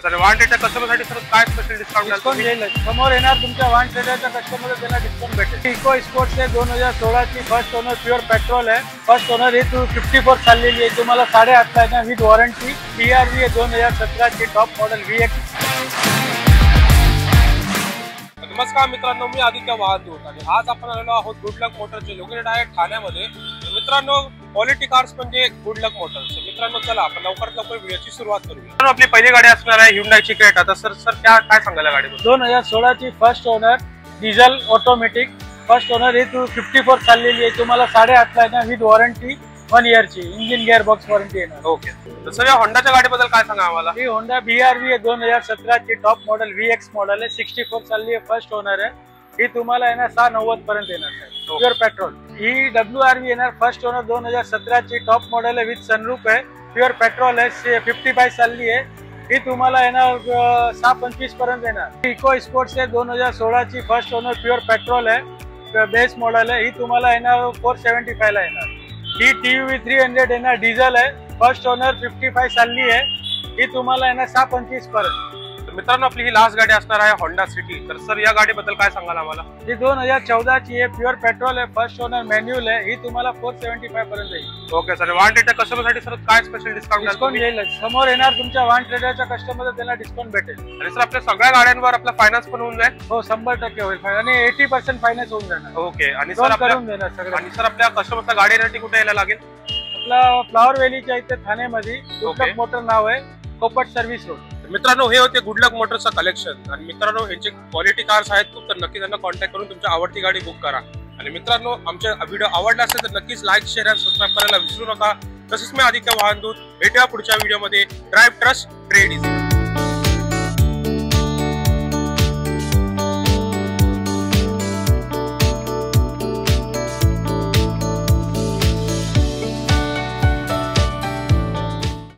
तर वाहन trader कस्टमरसाठी sir काय स्पेशल डिस्काउंट येईल? समोर येणार तुमच्या वाहन ट्रेडरच्या कस्टमर त्यांना डिस्काउंट भेटेल। इको स्पोर्ट्स आहे 2016 ची फर्स्ट ओनर प्युअर पेट्रोल आहे। फर्स्ट ओनर ही 254 चाललेली आहे, तुम्हाला 8.5 लाख विथ वॉरंटी। BRV आहे 2017 ची टॉप मॉडेल VX। नमस्कार मित्रांनो, मी आदित्य वाहतूक आणि आज आपण आलेलो आहोत गुड लक मोटर्सचे लोकेटेड आहे ठाण्यामध्ये। मित्रांनो क्वालिटी कार्स म्हणजे गुड लक मोटर्स। मित्रांनो चला आपण लवकरात लवकर व्हिडिओची सुरुवात करूया। आपली पहिली गाडी असणार आहे Hyundai Creta। आता सर काय सांगायला गाडीबद्दल? 2016 ची first owner diesel automatic. First owner ही 254 चाललेली आहे, तुम्हाला 8.5 लाख विथ वॉरंटी 1 इयरची। इंजिन गिअर बॉक्स वॉरंटी येणार। ओके, तर सर या होंडाच्या गाडीबद्दल काय सांगा आम्हाला? ही होंडा BRV आहे 2017 ची टॉप मॉडेल VX मॉडेल आहे। 64 चालली आहे, फर्स्ट ओनर आहे। ही तुम्हाला येणार 690 पर्यंत येणार प्युअर पेट्रोल। ही WRV येणार फर्स्ट ओनर 2017 ची टॉप मॉडेल आहे विथ सनरूफ आहे, प्युअर पेट्रोल आहे। 55 चालली आहे, ही तुम्हाला येणार 625 पर्यंत येणार। इको स्पोर्ट्स आहे 2016 ची फर्स्ट ओनर प्युअर पेट्रोल आहे, बेस मॉडेल आहे। ही तुम्हाला येणार 475 ला येणार। ही TUV 300 येणार, डिझेल आहे, फर्स्ट ओनर 55 चालली आहे, ही तुम्हाला येणार 625 पर्यंत। मित्रांनो आपली ही लास्ट गाडी असणार आहे होंडा सिटी। तर सर या गाडीबद्दल काय सांगाल आम्हाला? ही 2014 ची आहे, प्युअर पेट्रोल आहे, फर्स्ट ओनर मॅन्युअल आहे। ही तुम्हाला 475 पर्यंत येईल। ओके सर, वाहन ट्रेडर कस्टमरसाठी सर काय स्पेशल डिस्काउंट येईल? समोर येणार तुमच्या वाहन ट्रेडरच्या कस्टमर त्यांना डिस्काउंट भेटेल। आणि सर आपल्या सगळ्या गाड्यांवर आपला फायनान्स पण होऊन जाईल? हो 100% होईल आणि 80% फायनान्स होऊन जाणार। ओके, आणि सर करून देणार सगळं। आणि सर आपल्या कस्टमरचा गाडीसाठी कुठे यायला लागेल? आपला फ्लावर व्हॅलीच्या इथे ठाण्यामध्ये गुड लक मोटर नाव आहे, कोपट सर्व्हिस रोड। मित्रांनो हे होते गुड लक मोटर्सचं कलेक्शन। आणि मित्रांनो यांचे क्वालिटी कार्स आहेत खूप, तर नक्की त्यांना कॉन्टॅक्ट करून तुमची आवडती गाडी बुक करा। आणि मित्रांनो आमचा व्हिडिओ आवडला असेल तर नक्कीच लाईक, शेअर आणि सबस्क्राईब करायला विसरू नका। तसेच मी आदित्य वाहतूक, भेटूया पुढच्या व्हिडिओमध्ये। Drive trust trade is